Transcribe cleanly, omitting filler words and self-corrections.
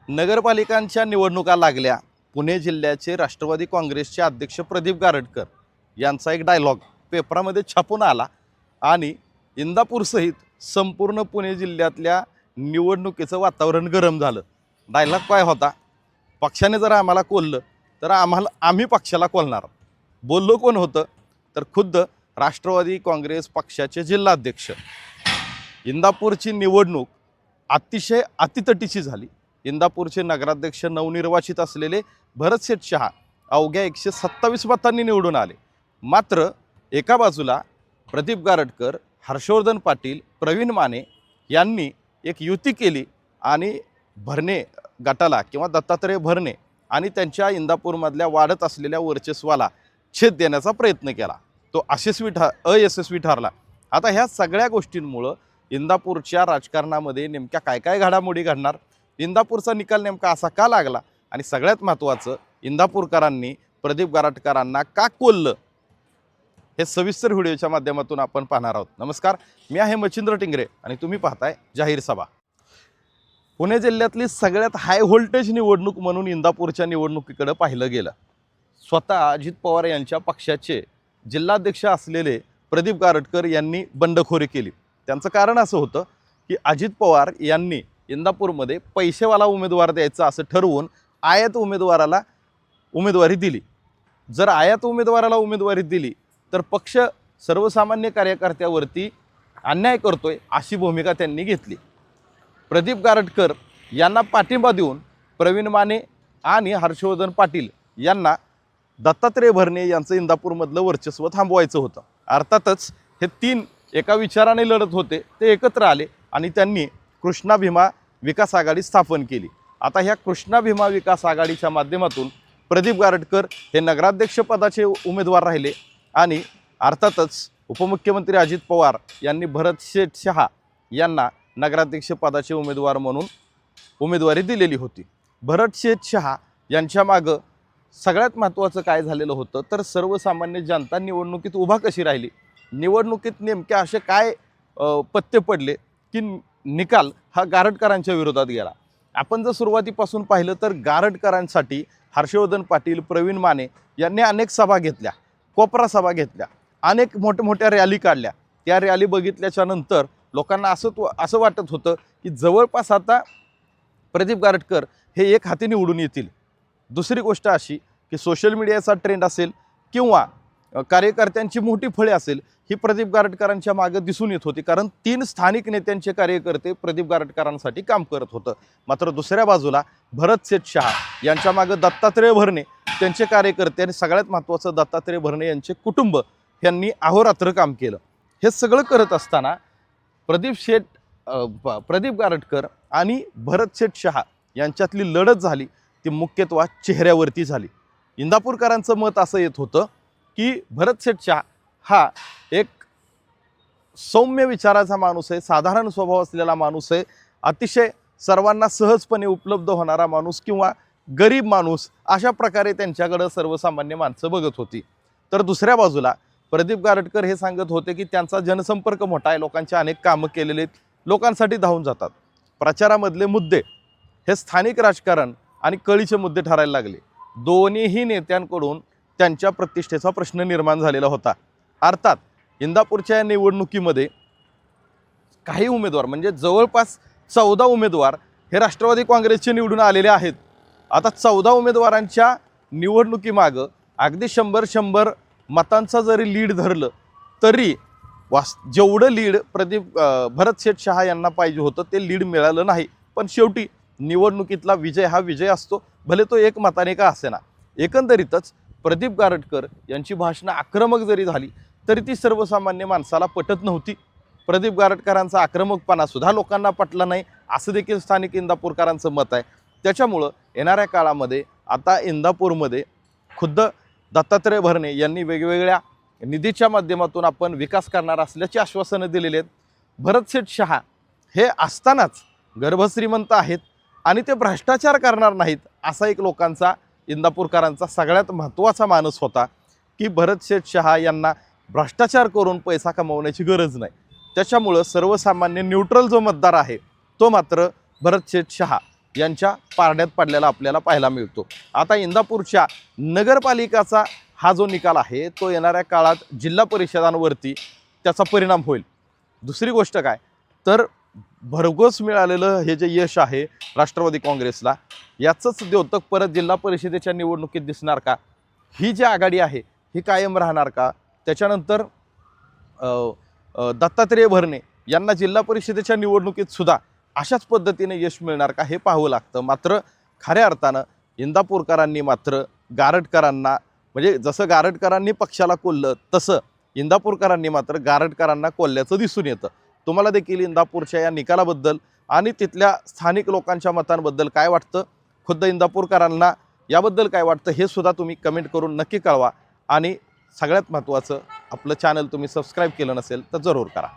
नगरपालिकांच्या निवडणुका लागल्या. पुणे जिल्ह्याचे राष्ट्रवादी काँग्रेसचे अध्यक्ष प्रदीप गारटकर यांचा एक डायलॉग पेपरामध्ये छापून आला आणि इंदापूरसहित संपूर्ण पुणे जिल्ह्यातल्या निवडणुकीचं वातावरण गरम झालं. डायलॉग काय होता? पक्षाने जर आम्हाला कोल्लं तर आम्ही पक्षाला कोलणार. बोललो कोण होतं? तर खुद्द राष्ट्रवादी काँग्रेस पक्षाचे जिल्हाध्यक्ष. इंदापूरची निवडणूक अतिशय अतितटीची झाली. इंदापूरचे नगराध्यक्ष नवनिर्वाचित असलेले भरतशेठ शहा अवघ्या 127 मतांनी निवडून आले. मात्र एका बाजूला प्रदीप गारटकर, हर्षवर्धन पाटील, प्रवीण माने यांनी एक युती केली आणि भरणे गटाला किंवा दत्तात्रय भरणे आणि त्यांच्या इंदापूरमधल्या वाढत असलेल्या वर्चस्वाला छेद देण्याचा प्रयत्न केला. तो अयशस्वी ठरला. आता ह्या सगळ्या गोष्टींमुळं इंदापूरच्या राजकारणामध्ये नेमक्या काय काय घडामोडी घडणार, इंदापूरचा निकाल नेमका असा का लागला आणि सगळ्यात महत्त्वाचं इंदापूरकरांनी प्रदीप गारटकरांना का कोल्लं, हे सविस्तर व्हिडिओच्या माध्यमातून आपण पाहणार आहोत. नमस्कार, मी आहे मच्छिंद्र टिंगरे आणि तुम्ही पाहताय जाहीर सभा. पुणे जिल्ह्यातली सगळ्यात हाय व्होल्टेज निवडणूक म्हणून इंदापूरच्या निवडणुकीकडे पाहिलं गेलं. स्वतः अजित पवार यांच्या पक्षाचे जिल्हाध्यक्ष असलेले प्रदीप गारटकर यांनी बंडखोरी केली. त्यांचं कारण असं होतं की अजित पवार यांनी इंदापूरमध्ये पैसेवाला उमेदवार द्यायचा असं ठरवून आयात उमेदवाराला उमेदवारी दिली. जर आयात उमेदवाराला उमेदवारी दिली तर पक्ष सर्वसामान्य कार्यकर्त्यावरती अन्याय करतोय अशी भूमिका त्यांनी घेतली. प्रदीप गारटकर यांना पाठिंबा देऊन प्रवीण माने आणि हर्षवर्धन पाटील यांना दत्तात्रय भरणे यांचं इंदापूरमधलं वर्चस्व थांबवायचं होतं. अर्थातच हे तीन एका विचाराने लढत होते, ते एकत्र आले आणि त्यांनी कृष्णा भीमा विकास आघाडी स्थापन केली. आता ह्या कृष्णा भीमा विकास आघाडीच्या माध्यमातून प्रदीप गारटकर हे नगराध्यक्षपदाचे उमेदवार राहिले आणि अर्थातच उपमुख्यमंत्री अजित पवार यांनी भरतशेठ शहा यांना नगराध्यक्षपदाचे उमेदवार म्हणून उमेदवारी दिलेली होती. भरतशेठ शहा यांच्या मागं सगळ्यात महत्त्वाचं काय झालेलं होतं तर सर्वसामान्य जनता निवडणुकीत उभा कशी राहिली, निवडणुकीत नेमक्या असे काय पत्ते पडले की निकाल हा गारटकरांच्या विरोधात गेला. आपण जर सुरुवातीपासून पाहिलं तर गारटकरांसाठी हर्षवर्धन पाटील, प्रवीण माने यांनी अनेक सभा घेतल्या, कोपरा सभा घेतल्या, अनेक मोठ्या रॅली काढल्या. त्या रॅली बघितल्याच्या नंतर लोकांना असं वाटत होतं की जवळपास आता प्रदीप गारटकर हे एक हाती निवडून येतील. दुसरी गोष्ट अशी की सोशल मीडियाचा ट्रेंड असेल किंवा कार्यकर्त्यांची मोठी फळे असेल, ही प्रदीप गारटकरांच्या मागे दिसून येत होती. कारण 3 स्थानिक नेत्यांचे कार्यकर्ते प्रदीप गारटकरांसाठी काम करत होतं. मात्र दुसऱ्या बाजूला भरतशेठ शहा यांच्या मागे दत्तात्रय भरणे त्यांचे कार्यकर्ते आणि सगळ्यात महत्त्वाचं दत्तात्रय भरणे यांचे कुटुंब यांनी अहोरात्र काम केलं. हे सगळं करत असताना प्रदीप गारटकर आणि भरतशेठ शहा यांच्यातली लढत झाली ती मुख्यत्वे चेहऱ्यावरती झाली. इंदापूरकरांचं मत असं येत होतं की भरतशेठ शहा हा एक सौम्य विचाराचा माणूस आहे, साधारण स्वभाव असलेला माणूस आहे, अतिशय सर्वांना सहजपणे उपलब्ध होणारा माणूस किंवा गरीब माणूस, अशा प्रकारे त्यांच्याकडं सर्वसामान्य माणसं बघत होती. तर दुसऱ्या बाजूला प्रदीप गारटकर हे सांगत होते की त्यांचा जनसंपर्क मोठा आहे, लोकांचे अनेक कामं केलेले आहेत, लोकांसाठी धावून जातात. प्रचारामधले मुद्दे हे स्थानिक राजकारण आणि कळीचे मुद्दे ठरायला लागले. दोन्हीही नेत्यांकडून त्यांच्या प्रतिष्ठेचा प्रश्न निर्माण झालेला होता. अर्थात इंदापूरच्या निवडणुकीमध्ये काही उमेदवार म्हणजे जवळपास 14 उमेदवार हे राष्ट्रवादी काँग्रेसचे निवडून आलेले आहेत. आता 14 उमेदवारांच्या निवडणुकीमागं अगदी 100 मतांचा जरी लीड धरलं तरी जेवढं लीड भरतशेठ शहा यांना पाहिजे होतं ते लीड मिळालं नाही. पण शेवटी निवडणुकीतला विजय हा विजय असतो, भले तो 1 मताने का असेना. एकंदरीतच प्रदीप गारटकर यांची भाषणं आक्रमक जरी झाली तरी ती सर्वसामान्य माणसाला पटत नव्हती. प्रदीप गारटकरांचा आक्रमकपणा सुद्धा लोकांना पटला नाही असं देखील स्थानिक इंदापूरकरांचं मत आहे. त्याच्यामुळं येणाऱ्या काळामध्ये आता इंदापूरमध्ये खुद्द दत्तात्रय भरणे यांनी वेगवेगळ्या निधीच्या माध्यमातून आपण विकास करणार असल्याची आश्वासनं दिलेली आहेत. भरतशेठ शहा हे असतानाच गर्भश्रीमंत आहेत आणि ते भ्रष्टाचार करणार नाहीत असा एक लोकांचा, इंदापूरकरांचा सगळ्यात महत्त्वाचा मानस होता की भरतशेठ शहा यांना भ्रष्टाचार करून पैसा कमवण्याची गरज नाही. त्याच्यामुळं सर्वसामान्य न्यूट्रल जो मतदार आहे तो मात्र भरतशेठ शहा यांच्या पारड्यात पडलेला आपल्याला पाहायला मिळतो. आता इंदापूरच्या नगरपालिकाचा हा जो निकाल आहे तो येणाऱ्या काळात जिल्हा परिषदांवरती त्याचा परिणाम होईल. दुसरी गोष्ट काय तर भरघोस मिळालेलं हे जे यश आहे राष्ट्रवादी काँग्रेसला, याचंच द्योतक परत जिल्हा परिषदेच्या निवडणुकीत दिसणार का? ही जी आघाडी आहे ही कायम राहणार का? त्याच्यानंतर दत्तात्रेय भरणे यांना जिल्हा परिषदेच्या निवडणुकीत सुद्धा अशाच पद्धतीने यश मिळणार का हे पाहावं लागतं. मात्र खऱ्या अर्थानं इंदापूरकरांनी मात्र गारटकरांना, म्हणजे जसं गारटकरांनी पक्षाला कोल्लं तसं इंदापूरकरांनी मात्र गारटकरांना कोल्ल्याचं दिसून येतं. तुम्हाला देखील इंदापूरच्या या निकालाबद्दल आणि तिथल्या स्थानिक लोकांच्या मतांबद्दल काय वाटतं, खुद्द इंदापूरकरांना याबद्दल काय वाटतं हे सुद्धा तुम्ही कमेंट करून नक्की कळवा. आणि सगळ्यात महत्त्वाचं, आपलं चॅनल तुम्ही सबस्क्राईब केलं नसेल तर जरूर करा.